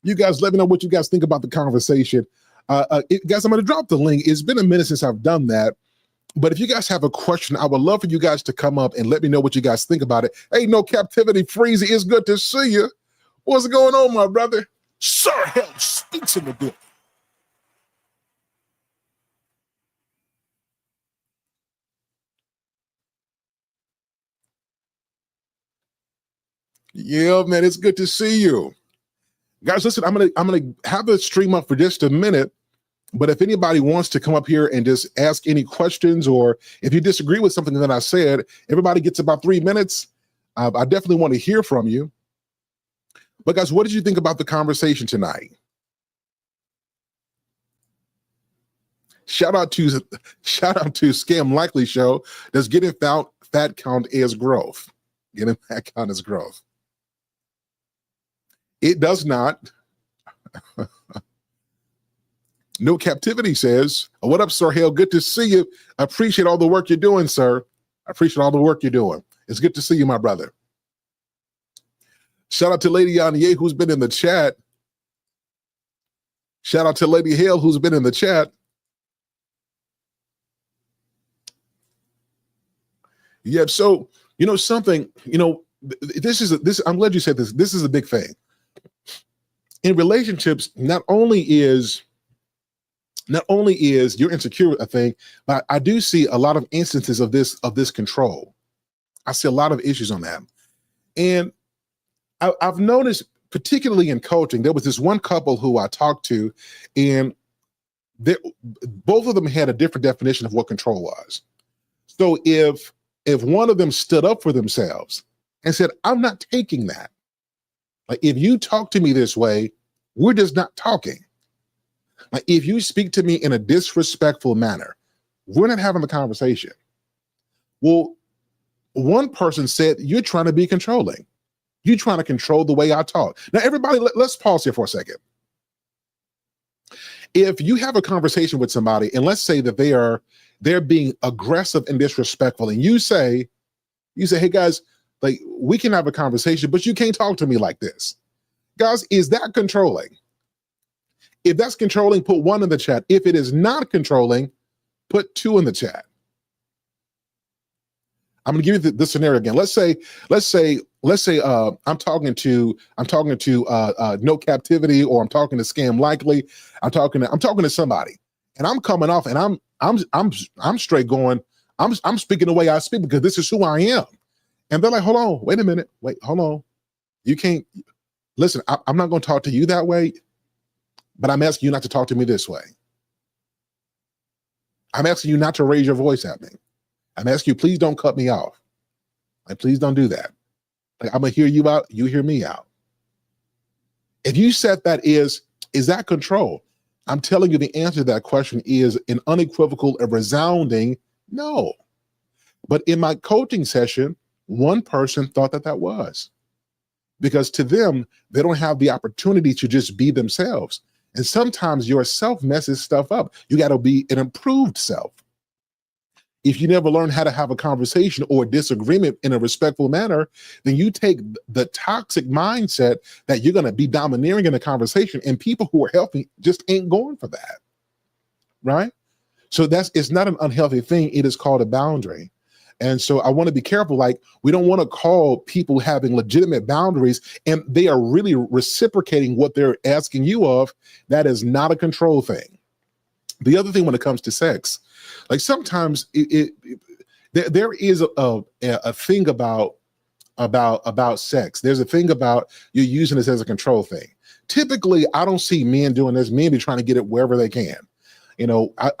You guys let me know what you guys think about the conversation. Guys, I'm going to drop the link. It's been a minute since I've done that. But if you guys have a question, I would love for you guys to come up and let me know what you guys think about it. Hey, no captivity, Freezy, it's good to see you. What's going on, my brother? Sir Hale speaks in the building. Yeah, man, it's good to see you. Guys, listen, I'm gonna have the stream up for just a minute, but if anybody wants to come up here and just ask any questions, or if you disagree with something that I said, everybody gets about 3 minutes. I definitely want to hear from you. But guys, what did you think about the conversation tonight? Shout out to Scam Likely Show. Does getting fat count as growth? Getting fat count as growth? It does not. No Captivity says, what up, Sir Hale? Good to see you. I appreciate all the work you're doing, sir. I appreciate all the work you're doing. It's good to see you, my brother. Shout out to Lady Yanye, who's been in the chat. Shout out to Lady Hale, who's been in the chat. Yeah, so, you know, something, you know, I'm glad you said this. This is a big thing. In relationships, not only is you're insecure a thing, but I do see a lot of instances of this control. I see a lot of issues on that. And I've noticed, particularly in coaching, there was this one couple who I talked to, and both of them had a different definition of what control was. So if one of them stood up for themselves and said, I'm not taking that. Like, if you talk to me this way, we're just not talking. Like, if you speak to me in a disrespectful manner, we're not having the conversation. Well, one person said, you're trying to be controlling. You're trying to control the way I talk. Now, everybody, let's pause here for a second. If you have a conversation with somebody, and let's say that they're being aggressive and disrespectful, and you say, hey guys, like, we can have a conversation, but you can't talk to me like this. Guys, is that controlling? If that's controlling, put 1 in the chat. If it is not controlling, put 2 in the chat. I'm going to give you the scenario again. Let's say I'm talking to No Captivity, or I'm talking to Scam Likely. I'm talking to somebody, and I'm coming off, and I'm straight going, I'm speaking the way I speak because this is who I am. And they're like, hold on, wait a minute, hold on. You can't listen. I'm not going to talk to you that way, but I'm asking you not to talk to me this way. I'm asking you not to raise your voice at me. I'm asking you, please don't cut me off. Like, please don't do that. Like, I'm gonna hear you out, you hear me out. If you said that is that control? I'm telling you the answer to that question is an unequivocal, a resounding no. But in my coaching session, one person thought that was. Because to them, they don't have the opportunity to just be themselves. And sometimes your self messes stuff up. You got to be an improved self. If you never learn how to have a conversation or a disagreement in a respectful manner, then you take the toxic mindset that you're going to be domineering in a conversation, and people who are healthy just ain't going for that, right? So it's not an unhealthy thing. It is called a boundary. And so I want to be careful. Like, we don't want to call people having legitimate boundaries and they are really reciprocating what they're asking you of. That is not a control thing. The other thing when it comes to sex, like, sometimes there is a thing about sex. There's a thing about you using this as a control thing. typically I don't see men doing this. Men be trying to get it wherever they can.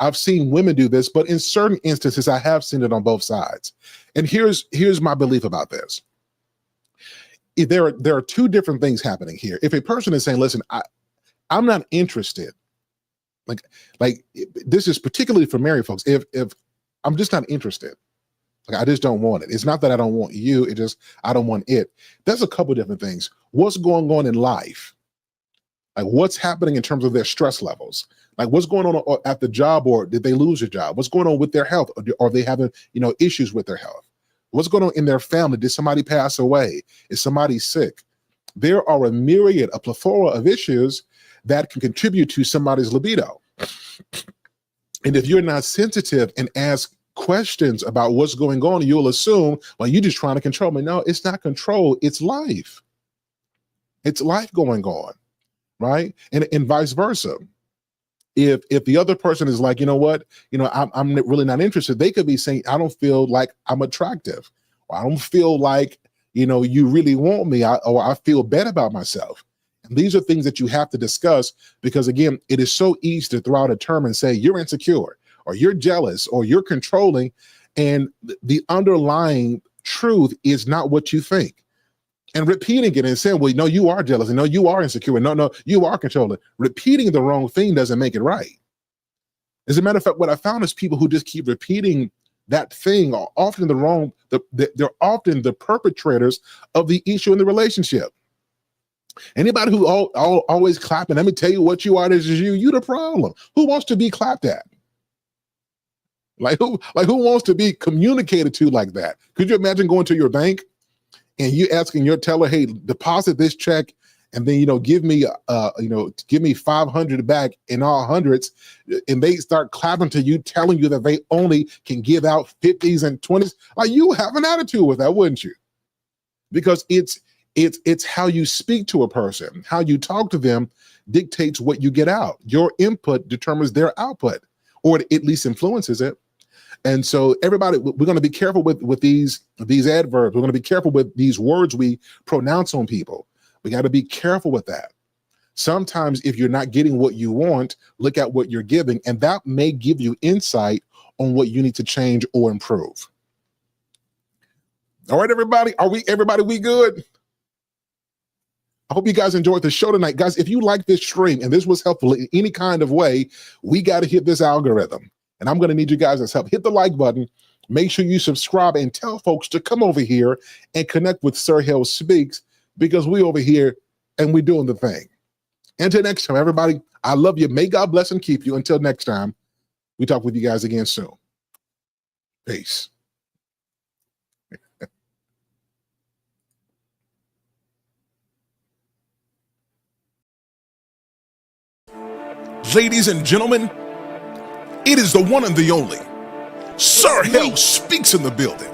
I've seen women do this, but in certain instances, I have seen it on both sides. And here's my belief about this. There are two different things happening here. If a person is saying, listen, I'm not interested, like this is particularly for married folks. If I'm just not interested, like I just don't want it. It's not that I don't want you, it just I don't want it. There's a couple different things. What's going on in life? Like what's happening in terms of their stress levels? Like what's going on at the job, or did they lose their job? What's going on with their health? Or are they having, issues with their health? What's going on in their family? Did somebody pass away? Is somebody sick? There are a myriad, a plethora of issues that can contribute to somebody's libido. And if you're not sensitive and ask questions about what's going on, you'll assume, well, you're just trying to control me. No, it's not control, it's life. It's life going on, right? And vice versa. If the other person is like, you know what, I'm really not interested, they could be saying, I don't feel like I'm attractive, or I don't feel like, you really want me, or I feel bad about myself. And these are things that you have to discuss, because again, it is so easy to throw out a term and say you're insecure, or you're jealous, or you're controlling, and the underlying truth is not what you think. And repeating it and saying, well, no, you are jealous, and no, you are insecure, and no, you are controlling. Repeating the wrong thing doesn't make it right. As a matter of fact, what I found is people who just keep repeating that thing are often they're often the perpetrators of the issue in the relationship. Anybody who always clapping, let me tell you what you are, this is you the problem. Who wants to be clapped at? Like who wants to be communicated to like that? Could you imagine going to your bank and you asking your teller, hey, deposit this check, and then give me 500 back in all hundreds, and they start clapping to you, telling you that they only can give out 50s and 20s. Like, you have an attitude with that, wouldn't you? Because it's how you speak to a person, how you talk to them dictates what you get out. Your input determines their output, or it at least influences it. And so everybody, we're going to be careful with these adverbs. We're going to be careful with these words we pronounce on people. We got to be careful with that. Sometimes if you're not getting what you want, look at what you're giving, and that may give you insight on what you need to change or improve. All right, everybody, we good? I hope you guys enjoyed the show tonight. Guys, if you like this stream and this was helpful in any kind of way, we got to hit this algorithm. And I'm going to need you guys' help. Hit the like button. Make sure you subscribe and tell folks to come over here and connect with Sir Hale Speaks, because we over here and we're doing the thing. Until next time, everybody, I love you. May God bless and keep you. Until next time, we talk with you guys again soon. Peace. Ladies and gentlemen, it is the one and the only Sir Hale Speaks in the building.